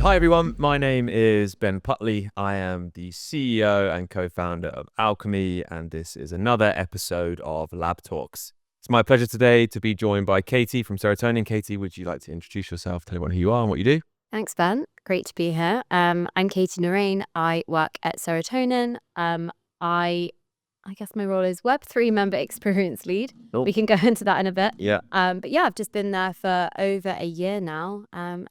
Hi everyone, my name is Ben Putley. I am the CEO and co-founder of Alkimi, and this is another episode of LabTalks. It's my pleasure today to be joined by Katie from Serotonin. Katie, would you like to introduce yourself, tell everyone who you are and what you do? Thanks, Ben. Great to be here. I'm Katie Narain. I work at Serotonin. I guess my role is Web3 Member Experience Lead. Cool. We can go into that in a bit. Yeah. But yeah, I've just been there for over a year now. And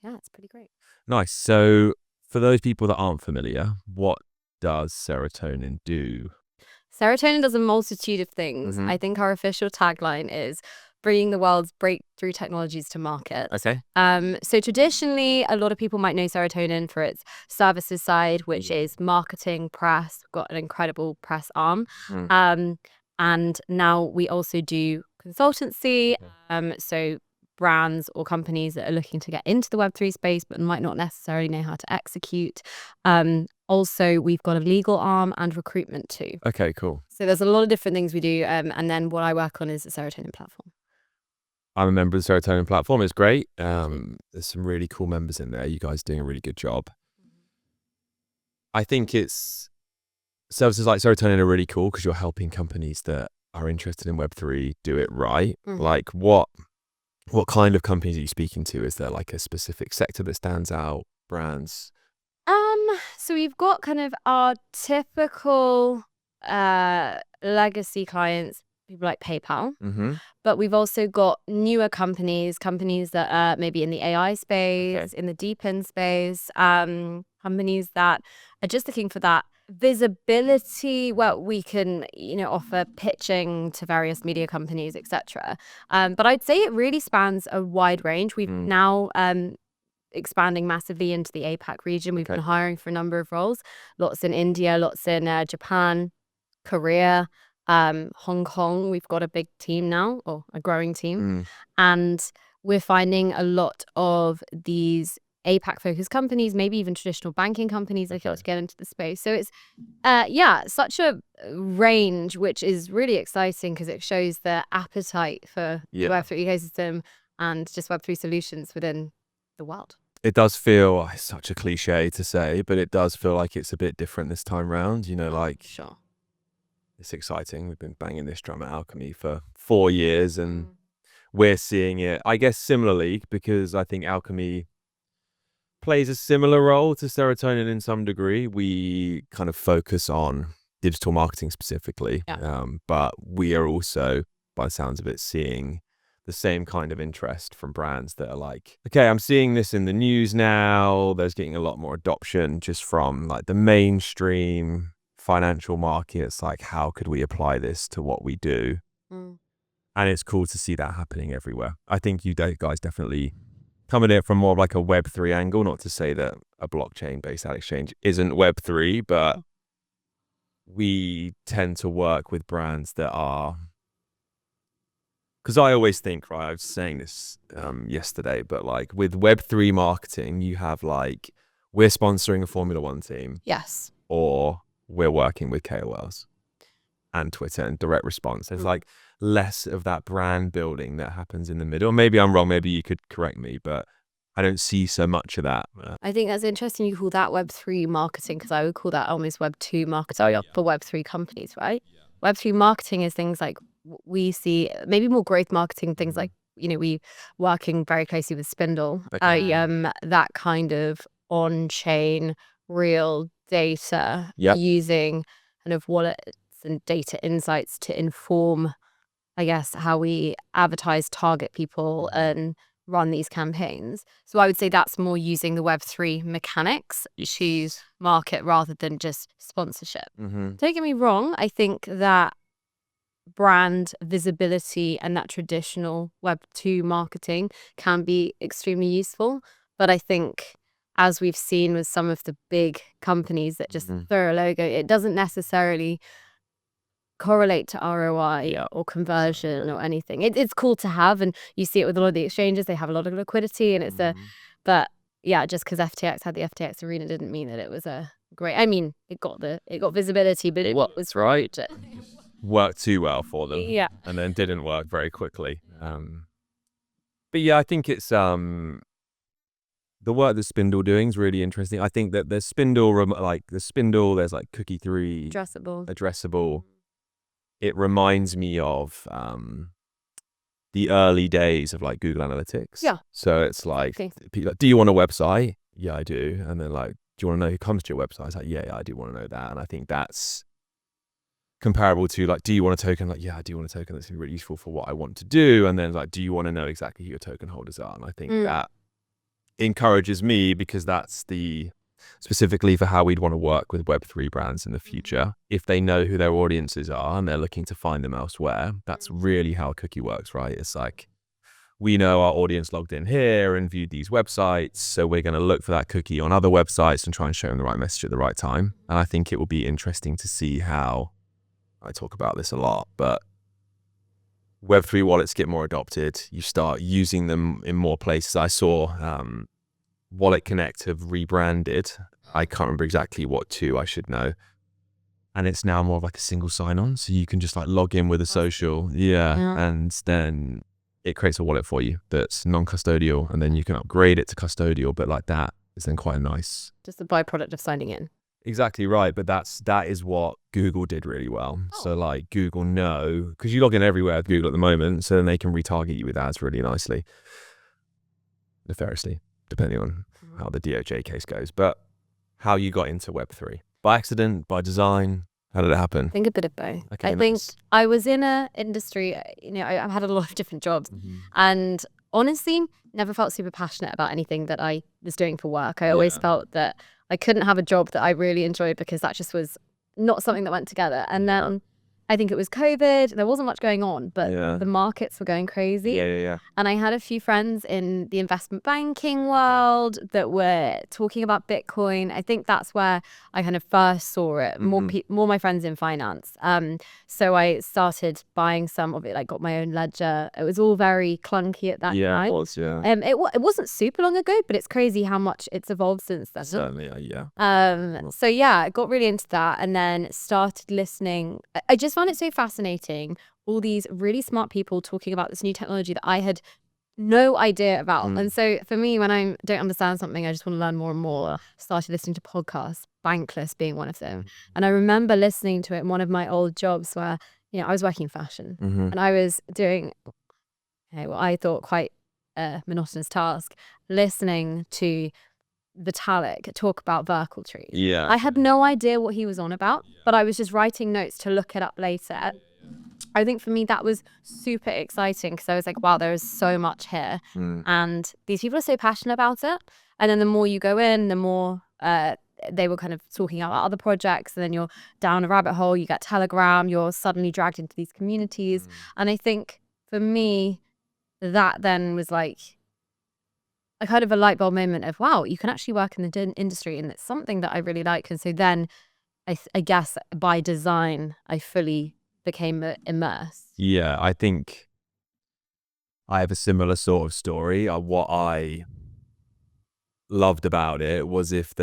yeah, it's pretty great. Nice. So for those people that aren't familiar, what does Serotonin do? Serotonin does a multitude of things. Mhm. I think our official tagline is bringing the world's breakthrough technologies to market. Okay. So traditionally, a lot of people might know Serotonin for its services side, which is marketing, press. We've got an incredible press arm. And now we also do consultancy. So brands or companies that are looking to get into the Web3 space but might not necessarily know how to execute. Also, we've got a legal arm and recruitment too. Okay, cool. So there's a lot of different things we do. And then what I work on is the Serotonin platform. I'm a member of the Serotonin platform. It's great. There's some really cool members in there. You guys are doing a really good job. I think it's services like Serotonin are really cool because you're helping companies that are interested in Web3 do it right. Like what kind of companies are you speaking to? Is there like a specific sector that stands out? Brands? So we've got kind of our typical legacy clients, people like PayPal. But we've also got newer companies that are maybe in the AI space, in the deep end space, companies that are just looking for that visibility where we can, offer pitching to various media companies, etc. But I'd say it really spans a wide range. We've now expanding massively into the APAC region. We've been hiring for a number of roles, lots in India, lots in Japan, Korea, Hong Kong. We've got a big team now, or a growing team. And we're finding a lot of these APAC focused companies, maybe even traditional banking companies that to get into the space. So it's such a range, which is really exciting because it shows the appetite for the Web3 ecosystem and just Web3 solutions within the world. It does feel, it's such a cliche to say, but it does feel like it's a bit different this time round, Sure. It's exciting. We've been banging this drum at Alkimi for 4 years and we're seeing it, I guess, similarly, because I think Alkimi plays a similar role to Serotonin in some degree. We kind of focus on digital marketing specifically, but we are also, by the sounds of it, seeing the same kind of interest from brands that are like, okay, I'm seeing this in the news now. There's getting a lot more adoption just from like the mainstream financial markets. Like, how could we apply this to what we do? And it's cool to see that happening everywhere. I think you guys definitely come at it from more of like a Web3 angle, not to say that a blockchain-based ad exchange isn't Web3, but we tend to work with brands that are, because I always think, right, I was saying this yesterday, but like with Web3 marketing, you have like, we're sponsoring a Formula One team. Yes. Or we're working with KOLs and Twitter and direct response. There's like less of that brand building that happens in the middle. Maybe I'm wrong. Maybe you could correct me, but I don't see so much of that. I think that's interesting you call that Web3 marketing, because I would call that almost Web2 marketing for Web3 companies, right? Web3 marketing is things like we see, maybe more growth marketing, things like, we working very closely with Spindle, that kind of on-chain real data using kind of wallets and data insights to inform, I guess, how we advertise, target people and run these campaigns. So I would say that's more using the Web3 mechanics to market rather than just sponsorship. Don't get me wrong. I think that brand visibility and that traditional Web2 marketing can be extremely useful. But I think, as we've seen with some of the big companies that just throw a logo, it doesn't necessarily correlate to ROI or conversion or anything. It's cool to have, and you see it with a lot of the exchanges. They have a lot of liquidity, and it's but yeah, just because FTX had the FTX Arena didn't mean that it was a great. I mean, it got visibility, but it was right. Worked too well for them, and then didn't work very quickly. But yeah, I think it's the work that Spindle doing is really interesting. I think that there's there's like Cookie 3, addressable. It reminds me of the early days of like Google Analytics. Yeah. So it's like, Okay. people like, do you want a website? Yeah, I do. And then like, do you want to know who comes to your website? It's like, yeah, I do want to know that. And I think that's comparable to like, do you want a token? Like, yeah, I do want a token that's really useful for what I want to do. And then like, do you want to know exactly who your token holders are? And I think that encourages me, because that's specifically for how we'd want to work with Web3 brands in the future. If they know who their audiences are and they're looking to find them elsewhere, that's really how a cookie works, right? It's like, we know our audience logged in here and viewed these websites, so we're going to look for that cookie on other websites and try and show them the right message at the right time. And I think it will be interesting to see how, I talk about this a lot, but Web3 wallets get more adopted. You start using them in more places. I saw Wallet Connect have rebranded. I can't remember exactly what to, I should know. And it's now more of like a single sign-on. So you can just like log in with a social. Yeah. And then it creates a wallet for you that's non-custodial. And then you can upgrade it to custodial. But like that is then quite a nice. Just the byproduct of signing in. Exactly right. But that is what Google did really well. So like Google know, because you log in everywhere with Google at the moment, so then they can retarget you with ads really nicely, nefariously, depending on how the DOJ case goes. But how you got into Web3? By accident, by design? How did it happen? I think a bit of both. Okay, I think I was in a industry, I've had a lot of different jobs, and honestly, never felt super passionate about anything that I was doing for work. I always felt that I couldn't have a job that I really enjoyed, because that just was not something that went together. And then I think it was COVID. There wasn't much going on, but the markets were going crazy. And I had a few friends in the investment banking world that were talking about Bitcoin. I think that's where I kind of first saw it. More my friends in finance. So I started buying some of it. I got my own ledger. It was all very clunky at that time. Yeah, it was. It wasn't super long ago, but it's crazy how much it's evolved since then. Certainly, So yeah, I got really into that, and then started listening. I just found it so fascinating, all these really smart people talking about this new technology that I had no idea about. And so for me, when I don't understand something, I just want to learn more and more. Started listening to podcasts, Bankless being one of them. And I remember listening to it in one of my old jobs where, I was working in fashion, and I was doing what I thought quite a monotonous task, listening to Vitalik talk about Verkle trees. I had no idea what he was on about, but I was just writing notes to look it up later. I think for me that was super exciting, because I was like, wow, there is so much here, and these people are so passionate about it. And then the more you go in, the more they were kind of talking about other projects, and then you're down a rabbit hole, you get Telegram, you're suddenly dragged into these communities. And I think for me, that then was like a kind of a light bulb moment of, wow, you can actually work in the industry, and it's something that I really like. And so then I guess by design, I fully became immersed. Yeah, I think I have a similar sort of story. What I loved about it was if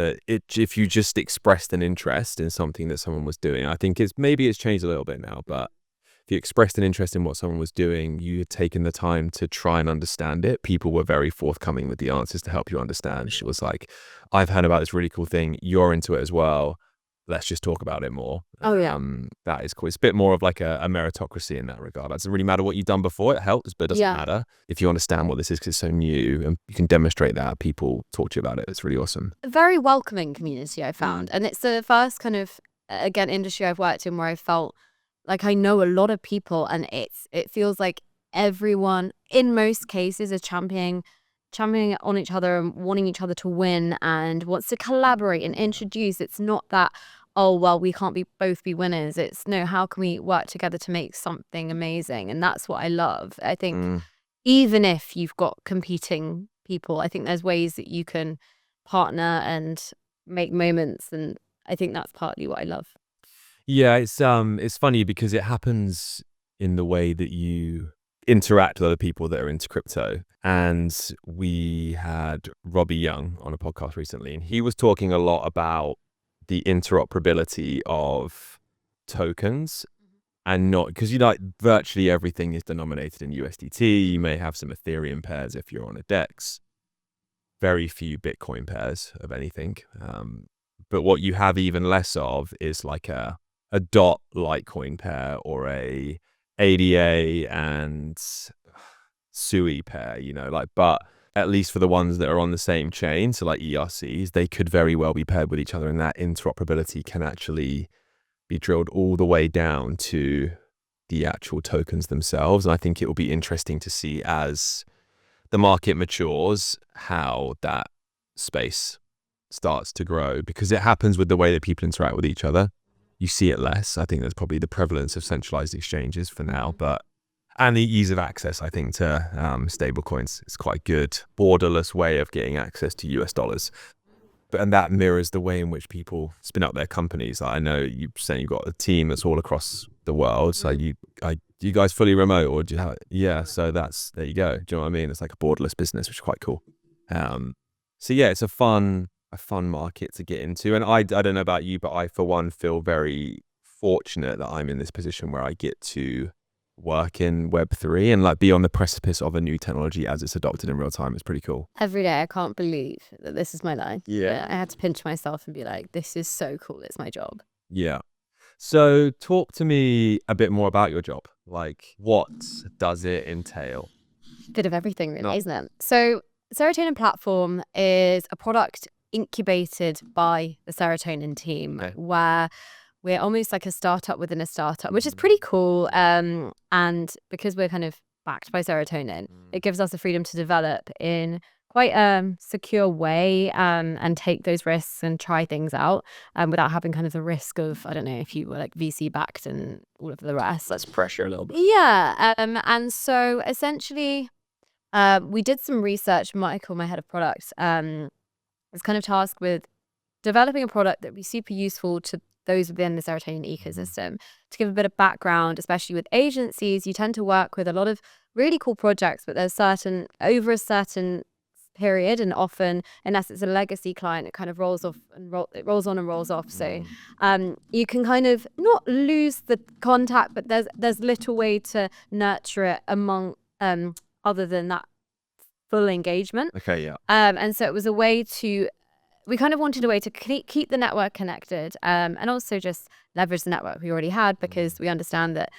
you just expressed an interest in something that someone was doing. I think maybe it's changed a little bit now, but if you expressed an interest in what someone was doing, you had taken the time to try and understand it. People were very forthcoming with the answers to help you understand. She was like, I've heard about this really cool thing. You're into it as well. Let's just talk about it more. Oh, yeah. That is cool. It's a bit more of like a meritocracy in that regard. It doesn't really matter what you've done before. It helps, but it doesn't matter. If you understand what this is, because it's so new and you can demonstrate that, people talk to you about it. It's really awesome. A very welcoming community, I found. And it's the first kind of, again, industry I've worked in where I felt like I know a lot of people, and it feels like everyone, in most cases, is championing on each other and wanting each other to win and wants to collaborate and introduce. It's not that, oh, well, we can't both be winners. It's no, how can we work together to make something amazing? And that's what I love. I think even if you've got competing people, I think there's ways that you can partner and make moments. And I think that's partly what I love. Yeah, it's funny because it happens in the way that you interact with other people that are into crypto. And we had Robbie Young on a podcast recently, and he was talking a lot about the interoperability of tokens, and not because virtually everything is denominated in USDT. You may have some Ethereum pairs if you're on a DEX, very few Bitcoin pairs of anything. But what you have even less of is like a dot Litecoin pair or a ADA and SUI pair, but at least for the ones that are on the same chain, so like ERCs, they could very well be paired with each other, and that interoperability can actually be drilled all the way down to the actual tokens themselves. And I think it will be interesting to see as the market matures how that space starts to grow, because it happens with the way that people interact with each other. You see it less. I think there's probably the prevalence of centralized exchanges for now, and the ease of access, I think, to stable coins is quite good. Borderless way of getting access to US dollars. And that mirrors the way in which people spin up their companies. I know you're saying you've got a team that's all across the world. So you guys fully remote, or do you have? Yeah. So there you go. Do you know what I mean? It's like a borderless business, which is quite cool. So yeah, it's a fun market to get into. And I don't know about you, but I, for one, feel very fortunate that I'm in this position where I get to work in Web3 and like be on the precipice of a new technology as it's adopted in real time. It's pretty cool. Every day I can't believe that this is my life. Yeah. I had to pinch myself and be like, this is so cool. It's my job. Yeah. So talk to me a bit more about your job. Like, what does it entail? Bit of everything, really, isn't it? So Serotonin platform is a product incubated by the Serotonin team, where we're almost like a startup within a startup, which is pretty cool. And because we're kind of backed by Serotonin, it gives us the freedom to develop in quite a secure way, and take those risks and try things out, without having kind of the risk of, I don't know, if you were like VC backed and all of the rest. Let's pressure a little bit. Yeah. And so essentially, we did some research. Michael, my head of product, was kind of tasked with developing a product that would be super useful to those within the Serotonin ecosystem. To give a bit of background, especially with agencies, you tend to work with a lot of really cool projects, but there's over a certain period, and often, unless it's a legacy client, it kind of rolls off and rolls on and rolls off. So you can kind of not lose the contact, but there's little way to nurture it among other than that full engagement. Okay, yeah. And so it was a way to, we kind of wanted a way to keep the network connected, and also just leverage the network we already had, because we understand that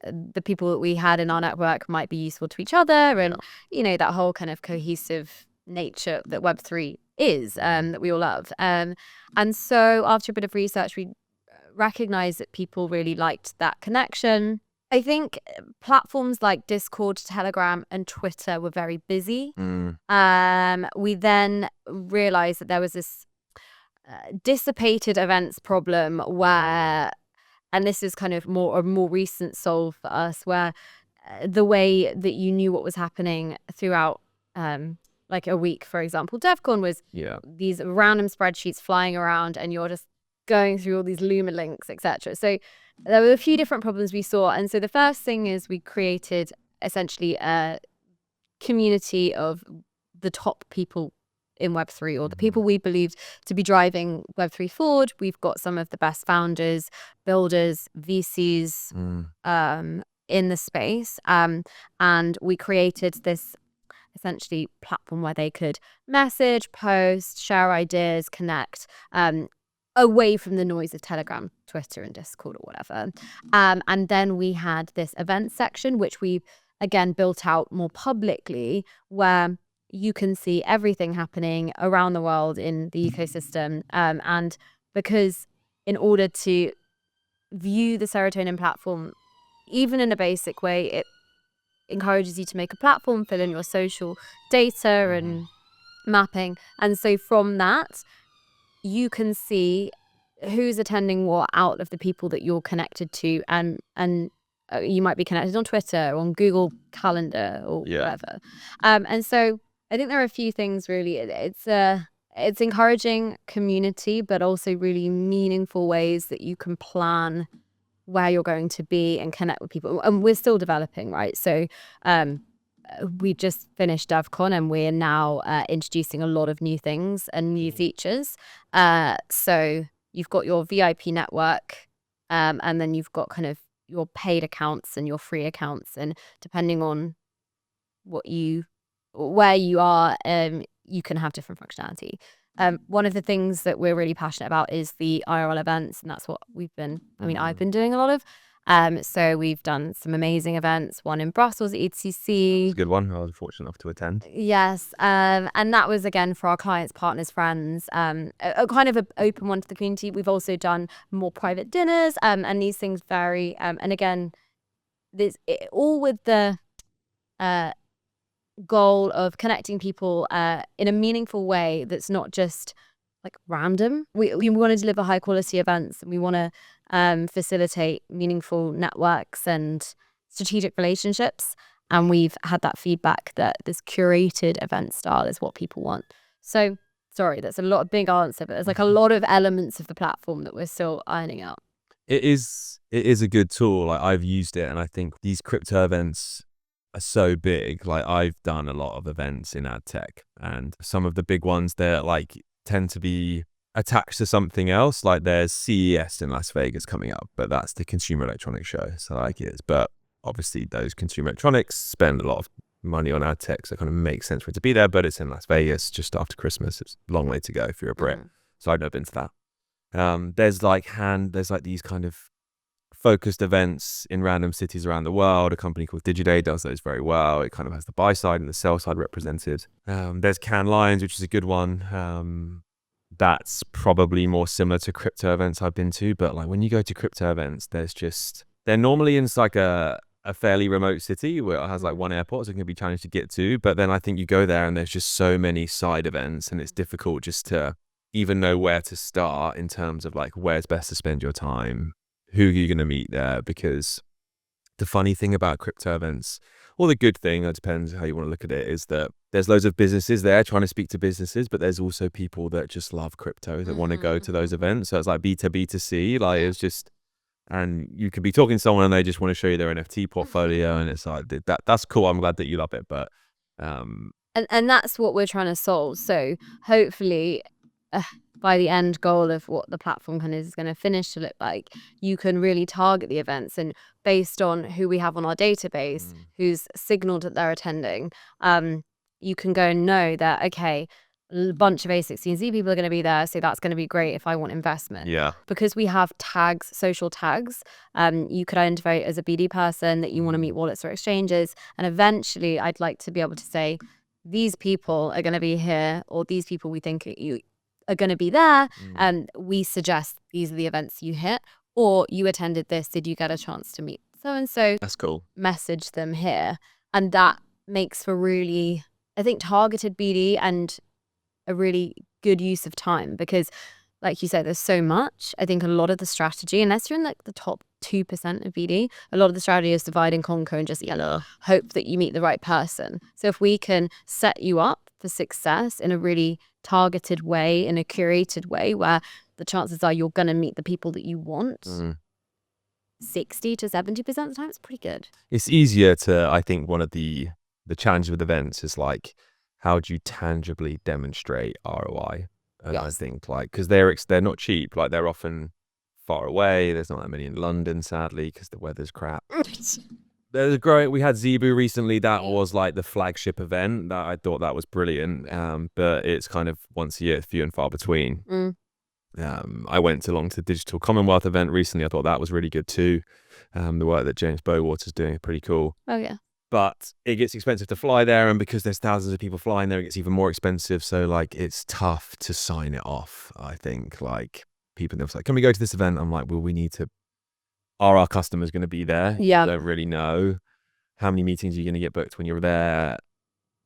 the people that we had in our network might be useful to each other, and that whole kind of cohesive nature that Web3 is, that we all love. And so after a bit of research, we recognized that people really liked that connection. I think platforms like Discord, Telegram, and Twitter were very busy. We then realized that there was this dissipated events problem where, and this is kind of a more recent solve for us, where the way that you knew what was happening throughout like a week, for example, DevCon, was these random spreadsheets flying around, and you're just going through all these Luma links, etc. So there were a few different problems we saw. And so the first thing is we created essentially a community of the top people in Web3, or the people we believed to be driving Web3 forward. We've got some of the best founders, builders, VCs in the space. And we created this essentially platform where they could message, post, share ideas, connect, away from the noise of Telegram, Twitter, and Discord, or whatever. And then we had this event section, which we again built out more publicly, where you can see everything happening around the world in the ecosystem. And because in order to view the Serotonin platform, even in a basic way, it encourages you to make a platform, fill in your social data and mapping. And so from that, you can see who's attending what out of the people that you're connected to, and you might be connected on Twitter, on Google Calendar, or whatever. And so I think there are a few things really. It's encouraging community, but also really meaningful ways that you can plan where you're going to be and connect with people. And we're still developing, right? So we just finished DevCon, and we're now introducing a lot of new things and new features. So you've got your VIP network, and then you've got kind of your paid accounts and your free accounts. And depending on where you are, you can have different functionality. One of the things that we're really passionate about is the IRL events, and that's what I've been doing a lot of. So we've done some amazing events, one in Brussels at ETC. It's a good one. I was fortunate enough to attend. Yes. And that was, again, for our clients, partners, friends, a kind of an open one to the community. We've also done more private dinners, and these things vary. And again, all with the goal of connecting people in a meaningful way that's not just like random. We want to deliver high quality events, and we want to facilitate meaningful networks and strategic relationships. And we've had that feedback that this curated event style is what people want. So sorry, that's a lot of big answer, but there's like a lot of elements of the platform that we're still ironing out. It is a good tool. Like, I've used it, and I think these crypto events are so big. Like, I've done a lot of events in adtech, and some of the big ones, they're like tend to be attached to something else. Like, there's CES in Las Vegas coming up, but that's the Consumer Electronics Show. So like, but obviously those consumer electronics spend a lot of money on adtech, so it kind of makes sense for it to be there, but it's in Las Vegas just after Christmas. It's a long way to go if you're a Brit. So I've never been to that. There's like these kind of focused events in random cities around the world. A company called Digiday does those very well. It kind of has the buy side and the sell side represented. There's Cannes Lions, which is a good one. That's probably more similar to crypto events I've been to, but like, when you go to crypto events, they're normally in like a fairly remote city where it has like one airport, so it can be challenging to get to. But then I think you go there and there's just so many side events, and it's difficult just to even know where to start in terms of like, where's best to spend your time, who are you going to meet there. Because the funny thing about crypto events, or the good thing, it depends how you want to look at it, is that there's loads of businesses there trying to speak to businesses, but there's also people that just love crypto that want to go to those events. So it's like B2B2C, like, it's just, and you could be talking to someone and they just want to show you their NFT portfolio, and it's like, that's cool. I'm glad that you love it, but and that's what we're trying to solve. So hopefully, by the end goal of what the platform kind of is going to finish to look like, you can really target the events, and based on who we have on our database, who's signaled that they're attending, you can go and know that, okay, a bunch of A16Z people are going to be there, so that's going to be great if I want investment. Yeah. Because we have tags, social tags, you could identify as a BD person that you want to meet wallets or exchanges, and eventually I'd like to be able to say, these people are going to be here, or these people we think you are going to be there, and we suggest these are the events you hit, or you attended this, did you get a chance to meet so-and-so? That's cool. Message them here. And that makes for really, I think, targeted BD and a really good use of time, because like you said, there's so much. I think a lot of the strategy, unless you're in like the top 2% of BD, a lot of the strategy is divide and conquer and just hope that you meet the right person. So if we can set you up for success in a really targeted way, in a curated way, where the chances are you're going to meet the people that you want, 60 to 70% of the time, it's pretty good. It's easier to, I think, one of the challenges with events is like, how do you tangibly demonstrate ROI? And I think, like, because they're not cheap, like, they're often far away. There's not that many in London, sadly, because the weather's crap. We had Zebu recently. That was like the flagship event. That I thought that was brilliant. But it's kind of once a year, few and far between. I went along to the Digital Commonwealth event recently. I thought that was really good too. The work that James Bowater's doing is pretty cool. Oh yeah. But it gets expensive to fly there, and because there's thousands of people flying there, it gets even more expensive. So like, it's tough to sign it off. I think, like, people, they're like, can we go to this event? I'm like, well, we need to, are our customers going to be there? Yeah. I don't really know. How many meetings are you going to get booked when you're there?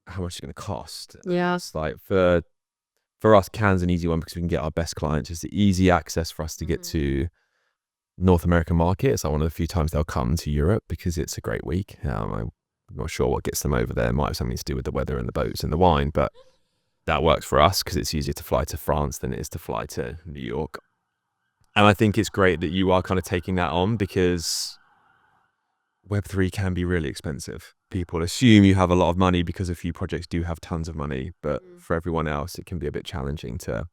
How much is it going to cost? Yeah. It's like, for us, Cannes an easy one because we can get our best clients. It's the easy access for us to get to North American market. It's like one of the few times they'll come to Europe because it's a great week. I'm not sure what gets them over there. It might have something to do with the weather and the boats and the wine, but that works for us because it's easier to fly to France than it is to fly to New York. And I think it's great that you are kind of taking that on, because Web3 can be really expensive. People assume you have a lot of money because a few projects do have tons of money, but for everyone else, it can be a bit challenging to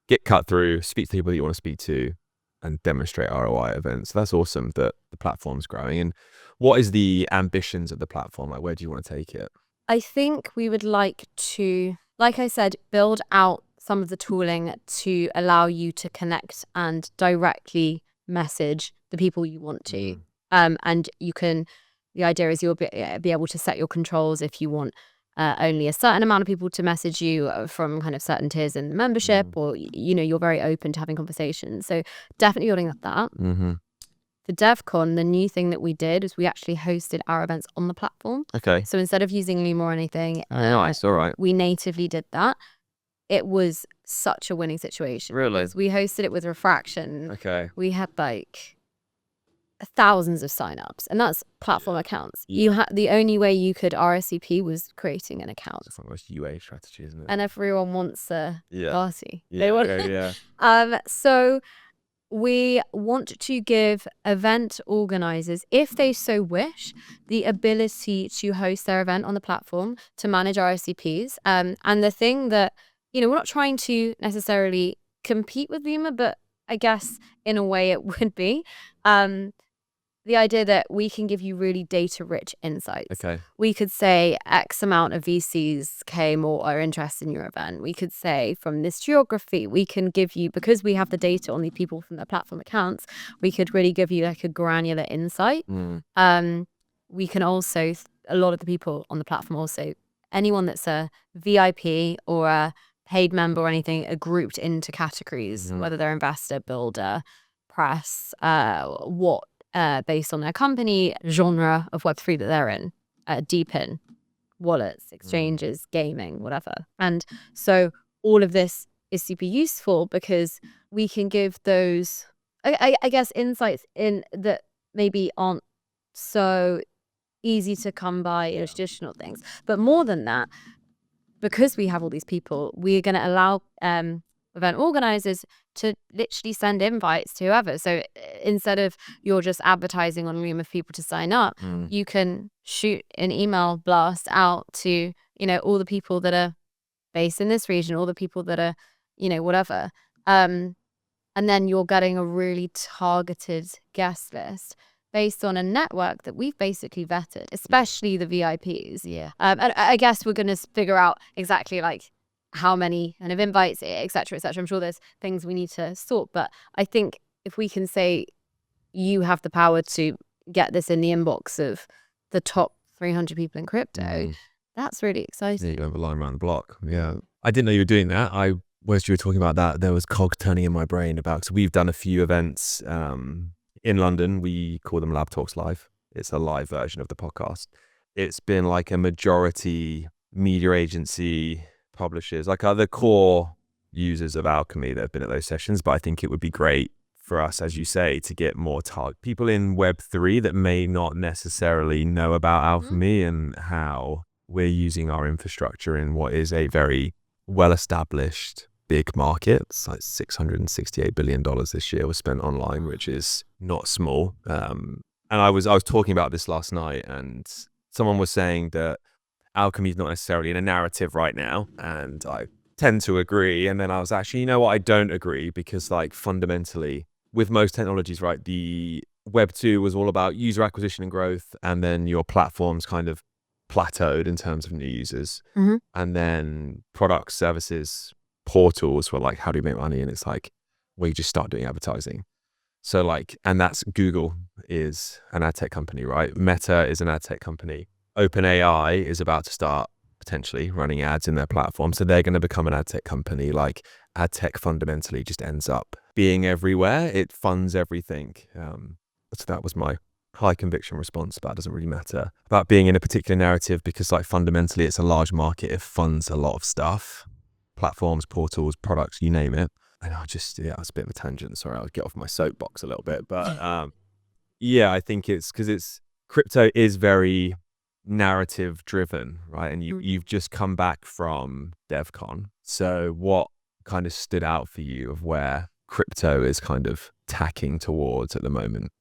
get cut through, speak to people that you want to speak to, and demonstrate ROI events. So that's awesome that the platform's growing. And what is the ambitions of the platform? Like, where do you want to take it? I think we would like to like I said, build out some of the tooling to allow you to connect and directly message the people you want to. And you can, the idea is you'll be able to set your controls if you want only a certain amount of people to message you from kind of certain tiers in the membership, or, you know, you're very open to having conversations. So definitely building up that. For DevCon, the new thing that we did is we actually hosted our events on the platform. Okay. So instead of using Loom or anything, Nice. All right. we natively did that. It was such a winning situation. Really? We hosted it with Refraction. Okay. We had like thousands of signups, and that's platform accounts. You had the only way you could RSVP was creating an account. It's like most UA strategy, isn't it? And everyone wants a party. Yeah. They want yeah. So we want to give event organizers, if they so wish, the ability to host their event on the platform, to manage RSVPs. And the thing that, you know, we're not trying to necessarily compete with Vima, but I guess in a way it would be. The idea that we can give you really data-rich insights. Okay. We could say X amount of VCs came or are interested in your event. We could say from this geography, we can give you, because we have the data on the people from their platform accounts, we could really give you like a granular insight. We can also, a lot of the people on the platform also, anyone that's a VIP or a paid member or anything, are grouped into categories, whether they're investor, builder, press, what, based on their company, genre of Web3 that they're in, deep in, wallets, exchanges, gaming, whatever. And so all of this is super useful because we can give those, I guess, insights in that maybe aren't so easy to come by in traditional things. But more than that, because we have all these people, we're going to allow event organizers to literally send invites to whoever. So instead of you're just advertising on Loom of people to sign up, you can shoot an email blast out to, you know, all the people that are based in this region, all the people that are, you know, whatever. And then you're getting a really targeted guest list based on a network that we've basically vetted, especially the VIPs. And I guess we're going to figure out exactly like how many kind of invites, et cetera, et cetera. I'm sure there's things we need to sort, but I think if we can say you have the power to get this in the inbox of the top 300 people in crypto, that's really exciting. Yeah, you have a line around the block. Yeah. I didn't know you were doing that. Whilst you were talking about that, there was cogs turning in my brain about, so we've done a few events in London. We call them LabTalks Live. It's a live version of the podcast. It's been like a majority media agency, publishers, like other core users of Alkimi that have been at those sessions. But I think it would be great for us, as you say, to get more people in Web3 that may not necessarily know about Alkimi and how we're using our infrastructure in what is a very well-established big market. It's like $668 billion this year was spent online, which is not small. And I was talking about this last night, and someone was saying that Alkimi is not necessarily in a narrative right now, and I tend to agree. And then I was actually, you know what, I don't agree, because like fundamentally with most technologies, right, the Web 2 was all about user acquisition and growth, and then your platforms kind of plateaued in terms of new users. And then products, services, portals were like, how do you make money? And it's like, well, you just start doing advertising. So like, and that's Google is an ad tech company, right? Meta is an ad tech company. OpenAI is about to start potentially running ads in their platform. So they're going to become an ad tech company. Like ad tech fundamentally just ends up being everywhere. It funds everything. So that was my high conviction response, but it doesn't really matter about being in a particular narrative, because like fundamentally it's a large market. It funds a lot of stuff, platforms, portals, products, you name it. And I just, it's a bit of a tangent. Sorry, I'll get off my soapbox a little bit. But yeah, I think it's because crypto is very narrative driven, right? And you've just come back from DevCon. So what kind of stood out for you of where crypto is kind of tacking towards at the moment?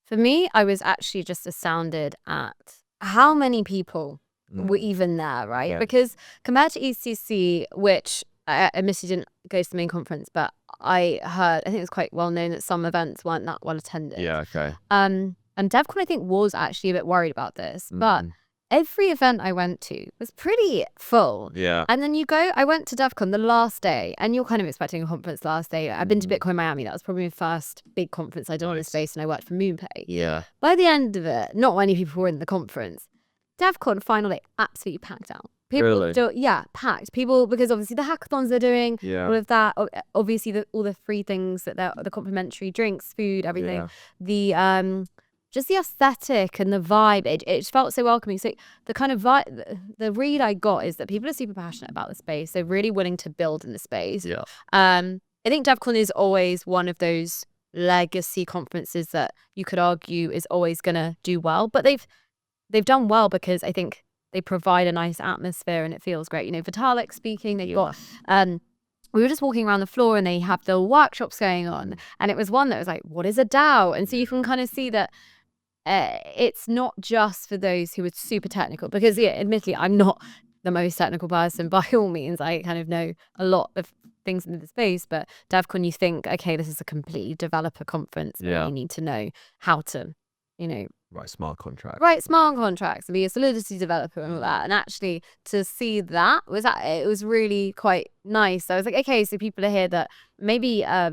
For me, I was actually just astounded at how many people were even there, right? Yeah. Because compared to ECC, which I admittedly didn't go to the main conference, but I think it was quite well known that some events weren't that well attended. Yeah, okay. And DevCon, I think, was actually a bit worried about this. But every event I went to was pretty full. Yeah. And then I went to DevCon the last day, and you're kind of expecting a conference last day. I've been to Bitcoin Miami. That was probably my first big conference I did on this space, and I worked for MoonPay. Yeah. By the end of it, not many people were in the conference. DevCon final day, absolutely packed out. People Really? still, packed. People, because obviously the hackathons they're doing, all of that, obviously all the free things that the complimentary drinks, food, everything. The just the aesthetic and the vibe, it just felt so welcoming. So the kind of vibe, the read I got is that people are super passionate about the space. They're really willing to build in the space. Yeah. I think DevCon is always one of those legacy conferences that you could argue is always going to do well, but they've done well because I think they provide a nice atmosphere and it feels great. You know, Vitalik speaking, they've got we were just walking around the floor and they have the workshops going on, and it was one that was like, what is a DAO? And so you can kind of see that it's not just for those who are super technical, because admittedly I'm not the most technical person by all means. I kind of know a lot of things in the space, but DevCon, you think, okay, this is a completely developer conference. You need to know how to, write smart contracts. Write smart contracts and be a Solidity developer and all that. And actually to see that it was really quite nice. I was like, okay, so people are here that maybe are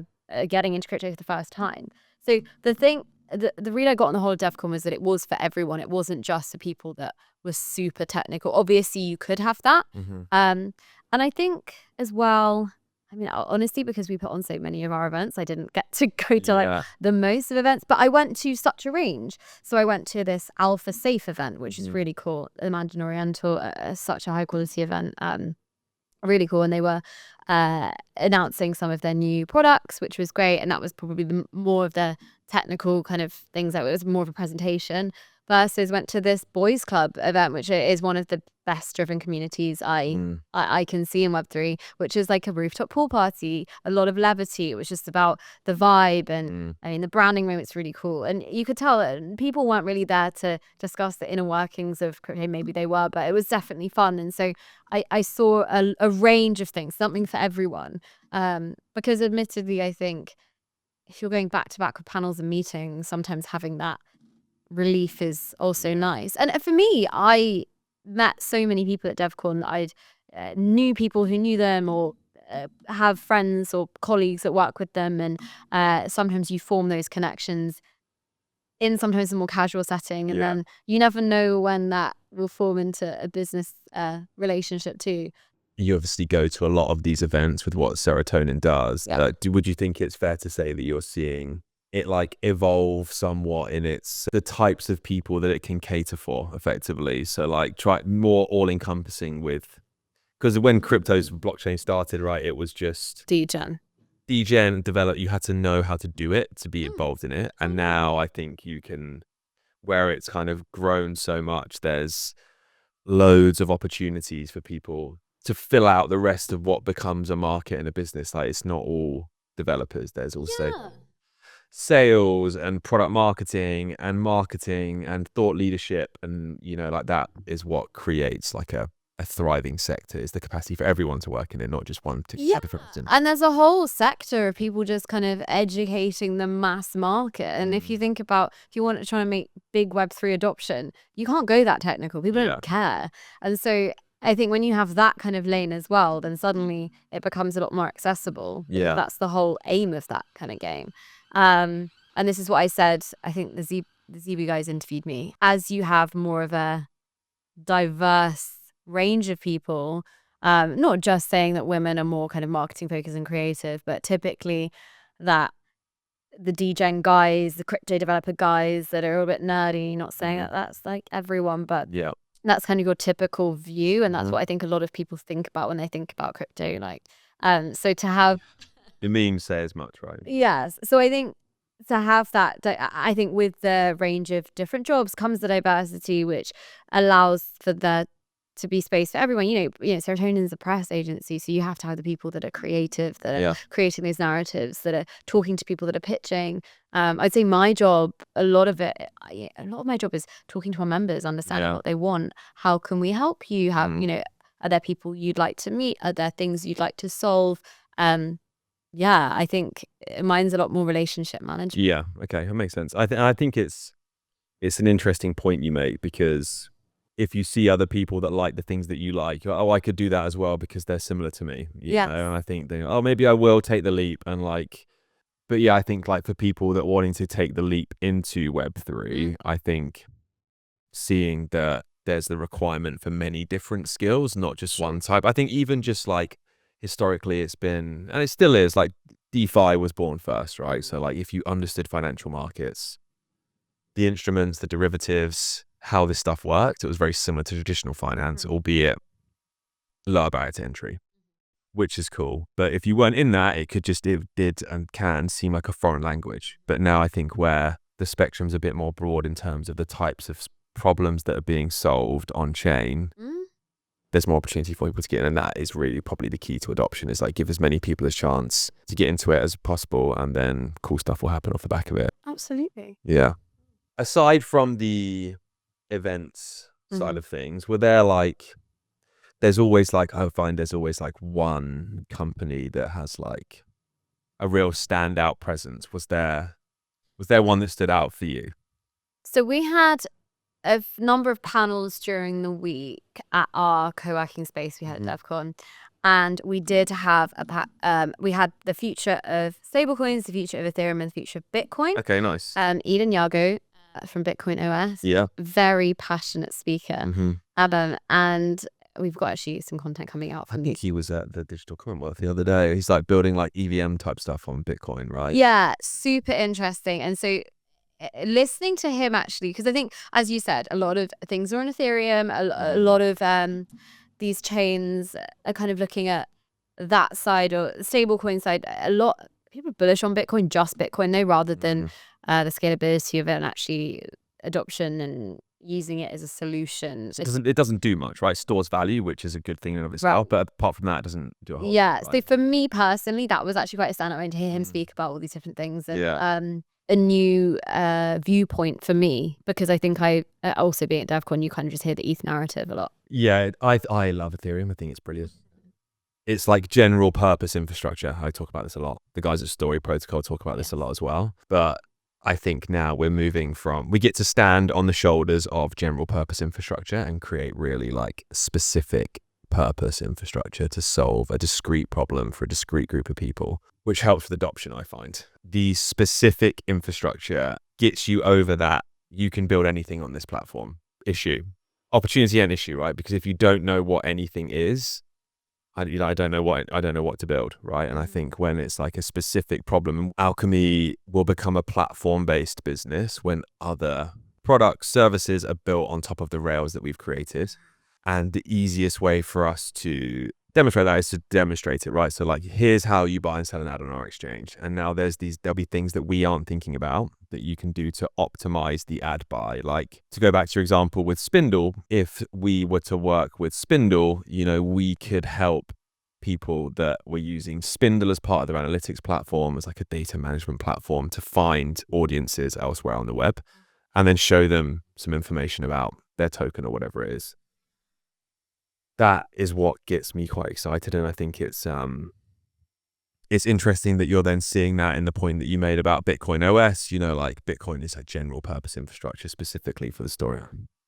getting into crypto for the first time. So the read I got on the whole of DevCon was that it was for everyone. It wasn't just for people that were super technical. Obviously, you could have that. And I think as well, I mean, honestly, because we put on so many of our events, I didn't get to go to the most of events, but I went to such a range. So I went to this Alpha Safe event, which is really cool. Imagine Oriental, such a high quality event. Really cool. And they were announcing some of their new products, which was great. And that was probably more of the technical kind of things. That it was more of a presentation. Versus went to this boys club event, which is one of the best driven communities I can see in Web3, which is like a rooftop pool party, a lot of levity. It was just about the vibe, and I mean the branding room. It's really cool, and you could tell that people weren't really there to discuss the inner workings of crypto. Maybe they were, but it was definitely fun. And so I saw a range of things, something for everyone. Because admittedly, I think if you're going back to back with panels and meetings, sometimes having that relief is also nice. And for me, I met so many people at DevCon. I knew people who knew them, or have friends or colleagues that work with them, and sometimes you form those connections in sometimes a more casual setting, and then you never know when that will form into a business relationship too. You obviously go to a lot of these events with what Serotonin does. Would you think it's fair to say that you're seeing it like evolve somewhat in the types of people that it can cater for effectively? So like try more all encompassing because when crypto's blockchain started, right, it was just degen develop. You had to know how to do it to be involved in it. And now I think you can, where it's kind of grown so much, there's loads of opportunities for people to fill out the rest of what becomes a market and a business. Like it's not all developers. There's also sales and product marketing and thought leadership, and like that is what creates like a thriving sector, is the capacity for everyone to work in it, not just one particular person. And there's a whole sector of people just kind of educating the mass market. And if you think about, if you want to try and make big Web3 adoption, you can't go that technical. People don't care. And so I think when you have that kind of lane as well, then suddenly it becomes a lot more accessible. That's the whole aim of that kind of game. And this is what I said, I think the Zebu guys interviewed me. As you have more of a diverse range of people, not just saying that women are more kind of marketing focused and creative, but typically that the degen guys, the crypto developer guys that are a little bit nerdy, not saying that that's like everyone, but that's kind of your typical view. And that's what I think a lot of people think about when they think about crypto. Like, so to have the memes say as much, right? Yes. So I think to have that, I think with the range of different jobs comes the diversity, which allows for there to be space for everyone. Serotonin is a press agency, so you have to have the people that are creative, that are creating those narratives, that are talking to people that are pitching. I'd say my job, a lot of my job is talking to our members, understanding what they want. How can we help you? Are there people you'd like to meet? Are there things you'd like to solve? I think mine's a lot more relationship management. Yeah, okay, that makes sense. I think it's an interesting point you make, because if you see other people that like the things that you like, you're like, oh, I could do that as well because they're similar to me. You know? And I think maybe I will take the leap and like. But yeah, I think like for people that wanting to take the leap into Web3, I think seeing that there's the requirement for many different skills, not just one type. I think even just like historically it's been, and it still is, like DeFi was born first, right? So like if you understood financial markets, the instruments, the derivatives, how this stuff worked, it was very similar to traditional finance, albeit lower barrier to entry, which is cool. But if you weren't in that, it did and can seem like a foreign language. But now I think where the spectrum's a bit more broad in terms of the types of problems that are being solved on chain, there's more opportunity for people to get in. And that is really probably the key to adoption, is like give as many people a chance to get into it as possible, and then cool stuff will happen off the back of it. Absolutely. Yeah. Aside from the events side of things, were there like, there's always like, I find there's always like one company that has like a real standout presence. Was there one that stood out for you? So we had a number of panels during the week at our co-working space we had at DevCon, and we did have we had the future of stablecoins, the future of Ethereum, and the future of Bitcoin. Okay, nice. Eden Yago from Bitcoin OS, very passionate speaker, and we've got actually some content coming out. I think he was at the Digital Commonwealth the other day. He's like building like EVM type stuff on Bitcoin, right? Yeah, super interesting. And so listening to him actually, because I think, as you said, a lot of things are on Ethereum, a lot of these chains are kind of looking at that side, or stablecoin side. A lot of people are bullish on Bitcoin, just Bitcoin, though, rather than the scalability of it and actually adoption and using it as a solution. It doesn't do much, right? It stores value, which is a good thing in and of itself, but apart from that, it doesn't do a whole lot. Right? So for me personally, that was actually quite a standout to hear him speak about all these different things, and a new viewpoint for me, because I think I also, being at DevCon, you kind of just hear the ETH narrative a lot. Yeah, I love Ethereum. I think it's brilliant. It's like general purpose infrastructure. I talk about this a lot. The guys at Story Protocol talk about this a lot as well. But I think now we get to stand on the shoulders of general purpose infrastructure and create really like specific purpose infrastructure to solve a discrete problem for a discrete group of people, which helps with adoption, I find. The specific infrastructure gets you over that you can build anything on this platform issue. Opportunity and issue, right? Because if you don't know what anything is, I don't know what to build, right? And I think when it's like a specific problem, Alkimi will become a platform-based business when other products, services are built on top of the rails that we've created. And the easiest way for us to demonstrate that is to demonstrate it, right? So like, here's how you buy and sell an ad on our exchange. And now there'll be things that we aren't thinking about that you can do to optimize the ad buy. Like, to go back to your example with Spindle, if we were to work with Spindle, we could help people that were using Spindle as part of their analytics platform, as like a data management platform, to find audiences elsewhere on the web and then show them some information about their token or whatever it is. That is what gets me quite excited. And I think it's interesting that you're then seeing that in the point that you made about Bitcoin OS. Like Bitcoin is a general purpose infrastructure specifically for the story.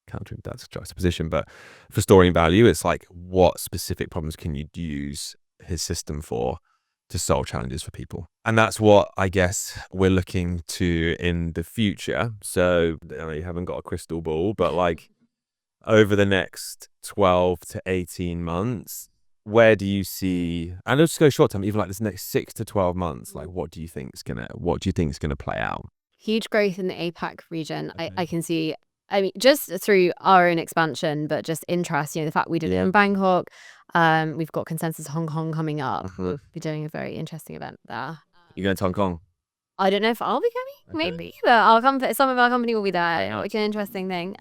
Countering that's juxtaposition, but for storing value, it's like, what specific problems can you use his system for to solve challenges for people? And that's what I guess we're looking to in the future. So I know you haven't got a crystal ball, but like over the next 12 to 18 months, where do you see, and let's go short term, even like this next 6 to 12 months, like what do you think is gonna play out? Huge growth in the APAC region. Okay. I can see, I mean, just through our own expansion, but just interest, the fact we did it in Bangkok. We've got Consensus Hong Kong coming up. We'll be doing a very interesting event there. You're going to Hong Kong? I don't know if I'll be coming, maybe. But some of our company will be there. It's an interesting thing.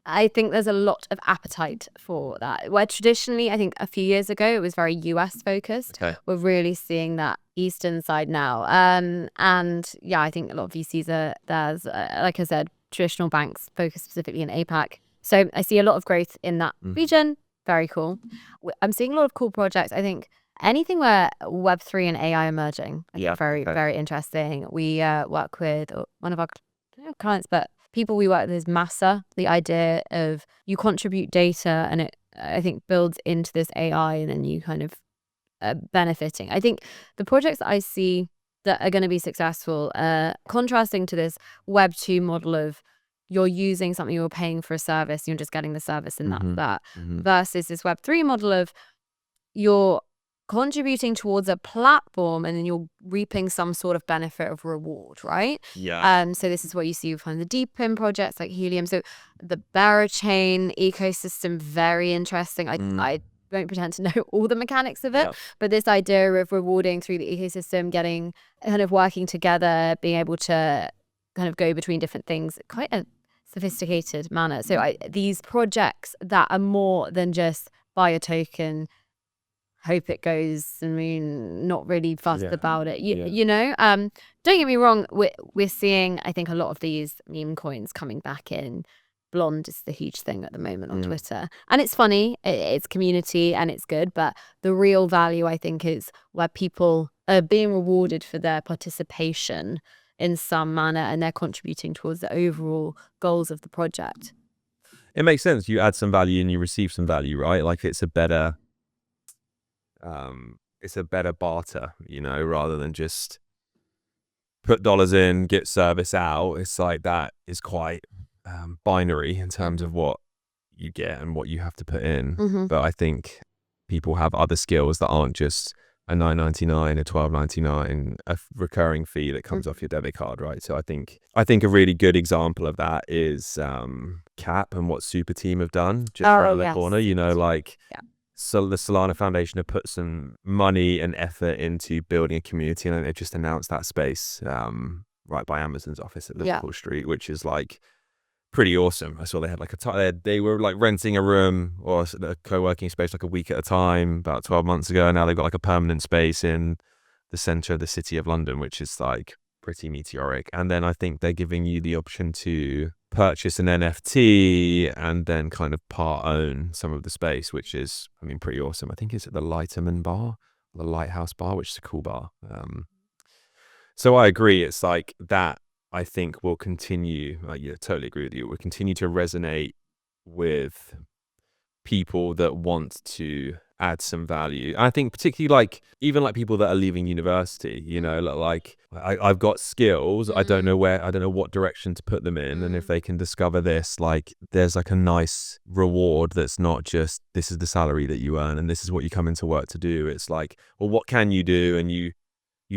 I think there's a lot of appetite for that. Where traditionally, I think a few years ago, it was very US focused. Okay. We're really seeing that Eastern side now. And yeah, I think a lot of VCs there's, like I said, traditional banks focused specifically in APAC. So I see a lot of growth in that region. Very cool. I'm seeing a lot of cool projects. I think anything where Web3 and AI are merging, very interesting. We work with one of our clients, but people we work with is Massa, the idea of you contribute data and it, I think, builds into this AI and then you kind of benefiting. I think the projects that I see that are going to be successful, contrasting to this Web2 model of you're using something, you're paying for a service, you're just getting the service and that's that, versus this Web3 model of you're contributing towards a platform and then you're reaping some sort of benefit of reward, right? So this is what you see from the deep in projects like Helium. So the Barachain ecosystem, very interesting. I don't pretend to know all the mechanics of it, but this idea of rewarding through the ecosystem, getting kind of working together, being able to kind of go between different things, quite a sophisticated manner. So these projects that are more than just buy a token, hope it goes, I mean, not really fussed about it. You know, don't get me wrong, we're seeing, I think, a lot of these meme coins coming back in. Blonde is the huge thing at the moment on Twitter. And it's funny, it's community and it's good, but the real value, I think, is where people are being rewarded for their participation in some manner and they're contributing towards the overall goals of the project. It makes sense. You add some value and you receive some value, right? Like it's a better barter, you know, rather than just put dollars in, get service out. It's like that is quite binary in terms of what you get and what you have to put in. But I think people have other skills that aren't just a $9.99, a $12.99, a recurring fee that comes off your debit card, right? So I think a really good example of that is Cap and what Super Team have done just around the corner. You know, like so the Solana Foundation have put some money and effort into building a community, and they've just announced that space right by Amazon's office at Liverpool Street, which is like pretty awesome. I saw they had like they were like renting a room or a co-working space like a week at a time about 12 months ago. Now they've got like a permanent space in the center of the city of London, which is like pretty meteoric. And then I think they're giving you the option to purchase an NFT and then kind of part own some of the space, which is, I mean, pretty awesome. I think it's at the Lighterman bar, the Lighthouse bar, which is a cool bar. So I agree. It's like that, I think, will continue, totally agree with you, will continue to resonate with people that want to add some value. I think particularly like even like people that are leaving university, you know, like I've got skills, I don't know what direction to put them in. And if they can discover this, like there's like a nice reward that's not just this is the salary that you earn and this is what you come into work to do. It's like, well, what can you do? And you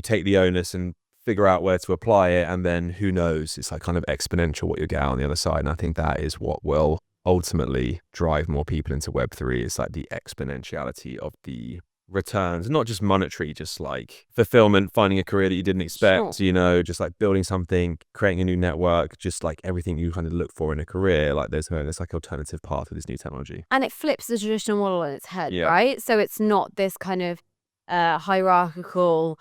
take the onus and figure out where to apply it, and then who knows, it's like kind of exponential what you get out on the other side. And I think that is what will ultimately drive more people into Web3. It's like the exponentiality of the returns, not just monetary, just like fulfillment, finding a career that you didn't expect, you know, just like building something, creating a new network, just like everything you kind of look for in a career. Like there's like alternative path with this new technology. And it flips the traditional model on its head, right? So it's not this kind of hierarchical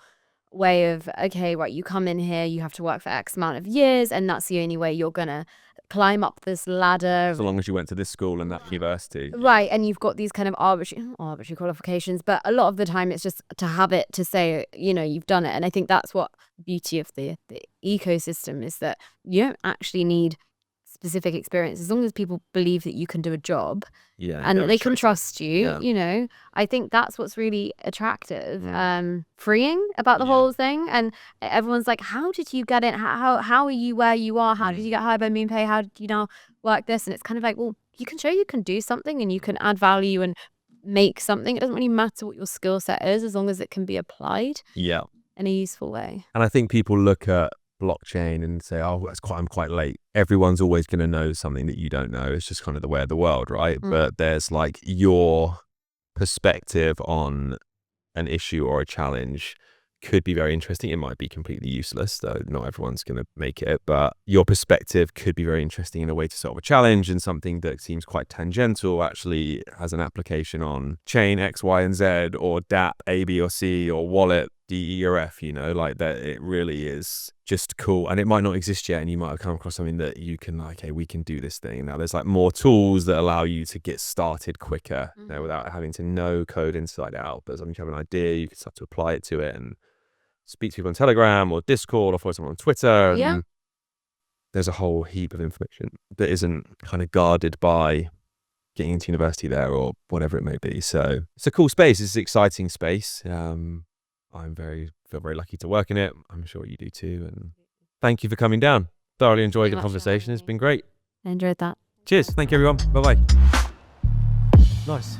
way of, okay, right, you come in here, you have to work for X amount of years and that's the only way you're gonna climb up this ladder. So long as you went to this school and that university. Right, and you've got these kind of arbitrary qualifications, but a lot of the time it's just to have it to say, you know, you've done it. And I think that's what beauty of the ecosystem is, that you don't actually need specific experience as long as people believe that you can do a job and they can trust you. You know, I think that's what's really attractive, freeing about the whole thing. And everyone's like, how did you get in? How are you where you are? How did you get hired by MoonPay? How did you now work this? And it's kind of like, well, you can show you can do something and you can add value and make something. It doesn't really matter what your skill set is as long as it can be applied in a useful way. And I think people look at blockchain and say, oh, I'm quite late. Everyone's always going to know something that you don't know. It's just kind of the way of the world, right? But there's like your perspective on an issue or a challenge could be very interesting. It might be completely useless, though not everyone's going to make it, but your perspective could be very interesting in a way to solve a challenge, and something that seems quite tangential actually has an application on chain X, Y, and Z, or dApp A, B, or C, or wallet D, E, or F, you know, like that. It really is just cool. And it might not exist yet, and you might have come across something that you can like, hey, we can do this thing. Now there's like more tools that allow you to get started quicker, you know, without having to know code inside out. But as long as you have an idea, you can start to apply it to it and speak to people on Telegram or Discord or follow someone on Twitter. And there's a whole heap of information that isn't kind of guarded by getting into university there or whatever it may be. So it's a cool space. It's an exciting space. I feel very lucky to work in it. I'm sure you do too. And thank you for coming down. Thoroughly enjoyed the conversation. It's been great. I enjoyed that. Cheers. Thank you, everyone. Bye-bye. Nice.